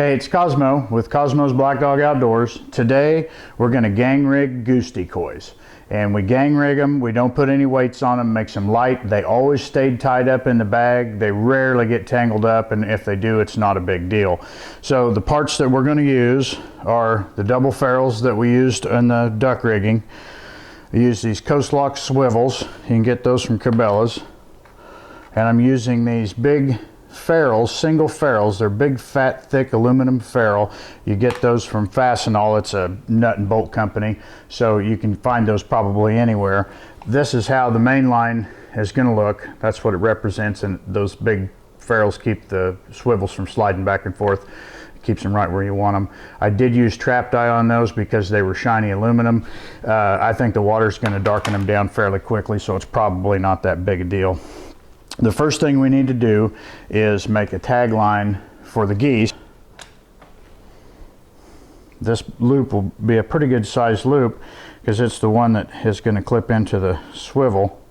Hey, it's Cosmo with Cosmo's Black Dog Outdoors. Today we're going to gang rig goose decoys. And we gang rig them, we don't put any weights on them, makes them light. They always stayed tied up in the bag. They rarely get tangled up, and if they do, it's not a big deal. So the parts that we're going to use are the double ferrules that we used in the duck rigging. I use these Coast Lock swivels. You can get those from Cabela's. And I'm using these big ferrules, single ferrules. They're big, fat, thick aluminum ferrule. You get those from Fastenal. It's a nut and bolt company, so you can find those probably anywhere. This is how the main line is going to look. That's what it represents, and those big ferrules keep the swivels from sliding back and forth. It keeps them right where you want them. I did use trap dye on those because they were shiny aluminum. I think the water's going to darken them down fairly quickly, so it's probably not that big a deal. The first thing we need to do is make a tag line for the geese. This loop will be a pretty good sized loop because it's the one that is going to clip into the swivel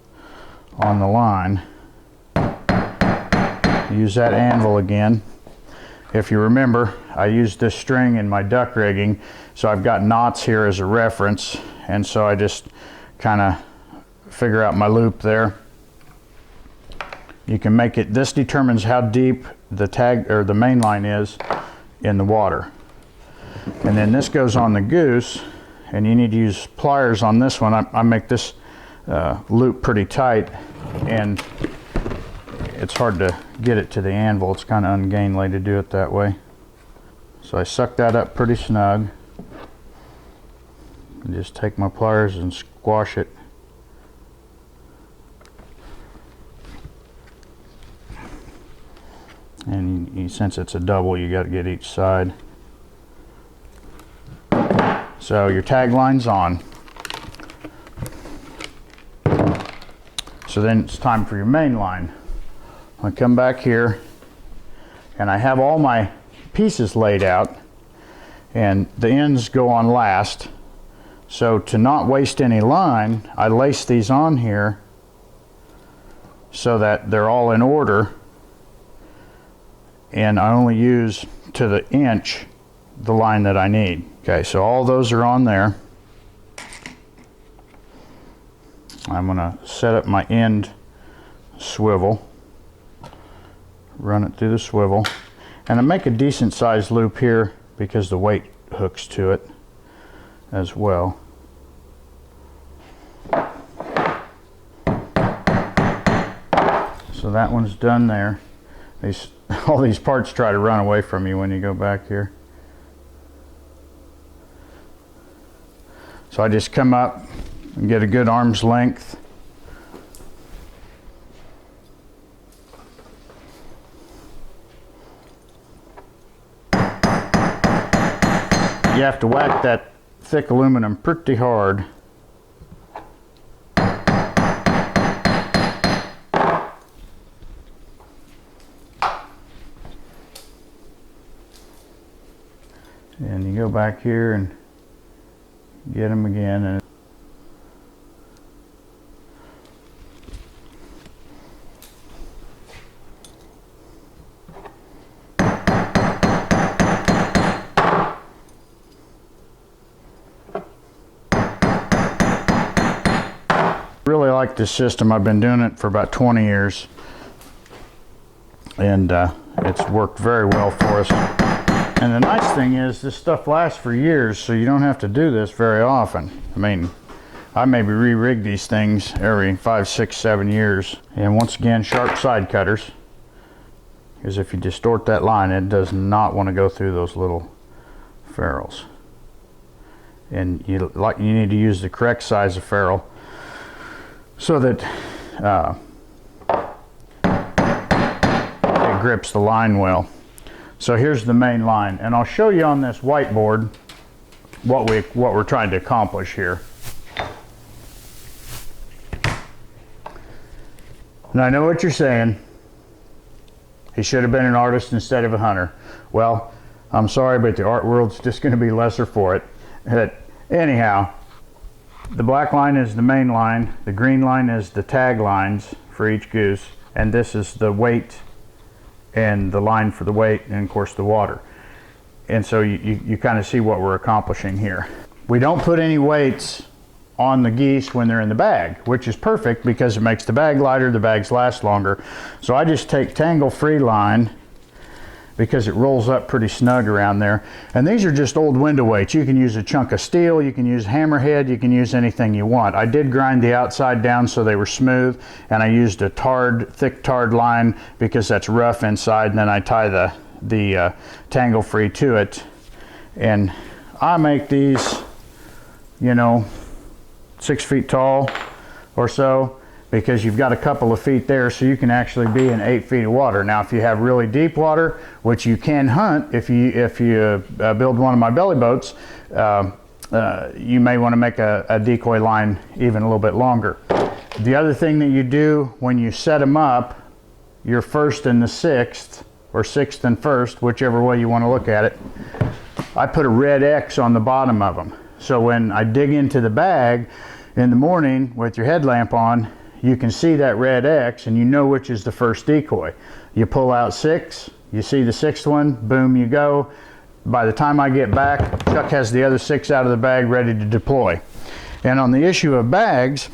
on the line. Use that anvil again. If you remember, I used this string in my duck rigging, so I've got knots here as a reference, and so I just kind of figure out my loop there. You can make it, this determines how deep the tag or the main line is in the water. And then this goes on the goose, and you need to use pliers on this one. I make this loop pretty tight, and it's hard to get it to the anvil. It's kind of ungainly to do it that way. So I suck that up pretty snug and just take my pliers and squash it. And since it's a double, you got to get each side. So your tag line's on. So then it's time for your main line. I come back here and I have all my pieces laid out, and the ends go on last. So to not waste any line, I lace these on here so that they're all in order. And I only use to the inch the line that I need. Okay, so all those are on there. I'm gonna set up my end swivel, run it through the swivel, and I make a decent sized loop here because the weight hooks to it as well. So that one's done there. All these parts try to run away from you when you go back here. So I just come up and get a good arm's length. You have to whack that thick aluminum pretty hard. And you go back here and get them again. And really like this system. I've been doing it for about 20 years, and it's worked very well for us. And the nice thing is this stuff lasts for years, so you don't have to do this very often. I mean, I maybe re-rig these things every 5, 6, 7 years. And once again, sharp side cutters, because if you distort that line, it does not want to go through those little ferrules. And you need to use the correct size of ferrule so that it grips the line well. So here's the main line, and I'll show you on this whiteboard what we're trying to accomplish here. And I know what you're saying. He should have been an artist instead of a hunter. Well, I'm sorry, but the art world's just going to be lesser for it. But anyhow, the black line is the main line, the green line is the tag lines for each goose, and this is the weight and the line for the weight, and of course the water. And so you kind of see what we're accomplishing here. We don't put any weights on the geese when they're in the bag, which is perfect because it makes the bag lighter, the bags last longer. So I just take tangle-free line because it rolls up pretty snug around there. And these are just old window weights. You can use a chunk of steel, you can use hammerhead, you can use anything you want. I did grind the outside down so they were smooth, and I used a thick tarred line because that's rough inside, and then I tie the tangle-free to it. And I make these, you know, 6 feet tall or so, because you've got a couple of feet there, so you can actually be in 8 feet of water. Now, if you have really deep water, which you can hunt if you build one of my belly boats, you may want to make a decoy line even a little bit longer. The other thing that you do when you set them up, your first and the sixth, or sixth and first, whichever way you want to look at it, I put a red X on the bottom of them. So when I dig into the bag in the morning with your headlamp on, you can see that red X and you know which is the first decoy. You pull out 6, you see the 6th one, boom, you go. By the time I get back, Chuck has the other 6 out of the bag ready to deploy. And on the issue of bags,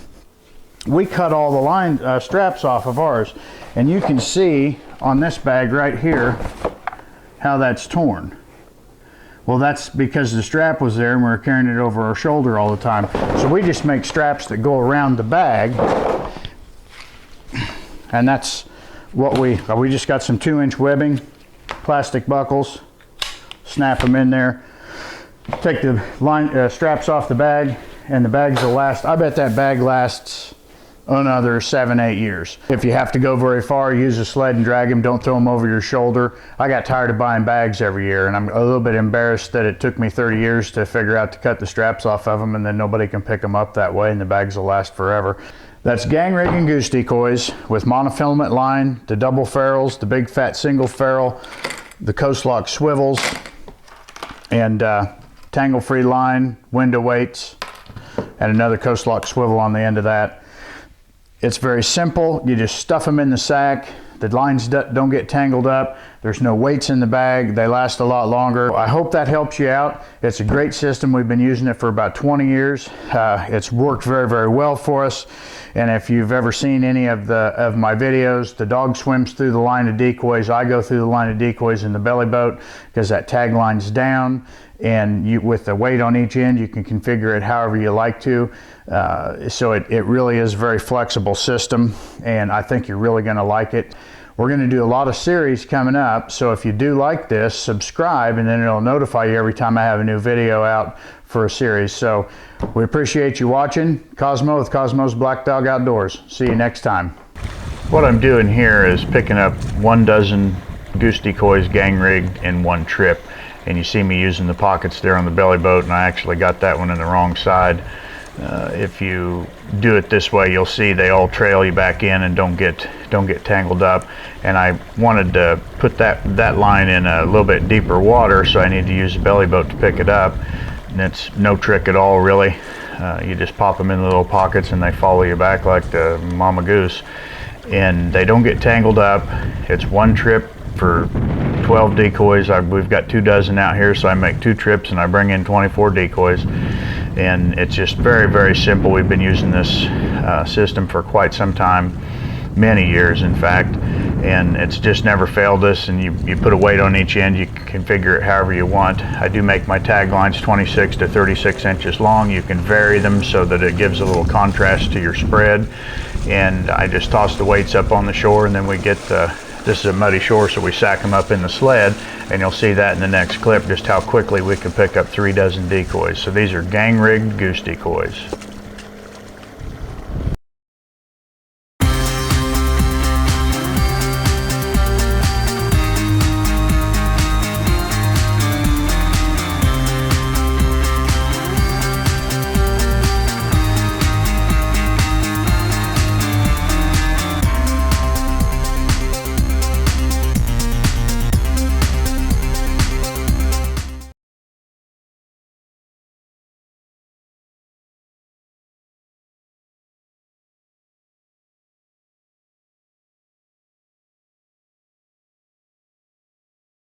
we cut all the line straps off of ours. And you can see on this bag right here how that's torn. Well, that's because the strap was there and we were carrying it over our shoulder all the time. So we just make straps that go around the bag. And that's what we just got some 2-inch webbing, plastic buckles, snap them in there, take the straps off the bag, and the bags will last. I bet that bag lasts another 7-8 years. If you have to go very far, use a sled and drag them. Don't throw them over your shoulder. I got tired of buying bags every year, and I'm a little bit embarrassed that it took me 30 years to figure out to cut the straps off of them, and then nobody can pick them up that way, and the bags will last forever. That's gang rigging goose decoys with monofilament line, the double ferrules, the big fat single ferrule, the coast lock swivels, and tangle-free line, window weights, and another coast lock swivel on the end of that. It's very simple. You just stuff them in the sack. The lines don't get tangled up. There's no weights in the bag. They last a lot longer. I hope that helps you out. It's a great system. We've been using it for about 20 years. It's worked very, very well for us. And if you've ever seen any of my videos, the dog swims through the line of decoys. I go through the line of decoys in the belly boat because that tag line's down. And with the weight on each end, you can configure it however you like to. So it really is a very flexible system, and I think you're really going to like it. We're going to do a lot of series coming up, so if you do like this, subscribe, and then it'll notify you every time I have a new video out for a series. So we appreciate you watching. Cosmo with Cosmo's Black Dog Outdoors. See you next time. What I'm doing here is picking up 12 goose decoys gang rigged in one trip. And you see me using the pockets there on the belly boat, and I actually got that one in the wrong side. If you do it this way, you'll see they all trail you back in and don't get tangled up. And I wanted to put that line in a little bit deeper water, so I need to use the belly boat to pick it up. And it's no trick at all, really. You just pop them in the little pockets and they follow you back like the mama goose. And they don't get tangled up. It's one trip for 12 decoys. We've got 24 out here, so I make 2 trips and I bring in 24 decoys. And it's just very, very simple. We've been using this system for quite some time, many years in fact, and it's just never failed us. And you put a weight on each end, you can configure it however you want. I do make my tag lines 26 to 36 inches long. You can vary them so that it gives a little contrast to your spread. And I just toss the weights up on the shore, and then we get this is a muddy shore, so we sack them up in the sled, and you'll see that in the next clip, just how quickly we can pick up 36 decoys. So these are gang rigged goose decoys.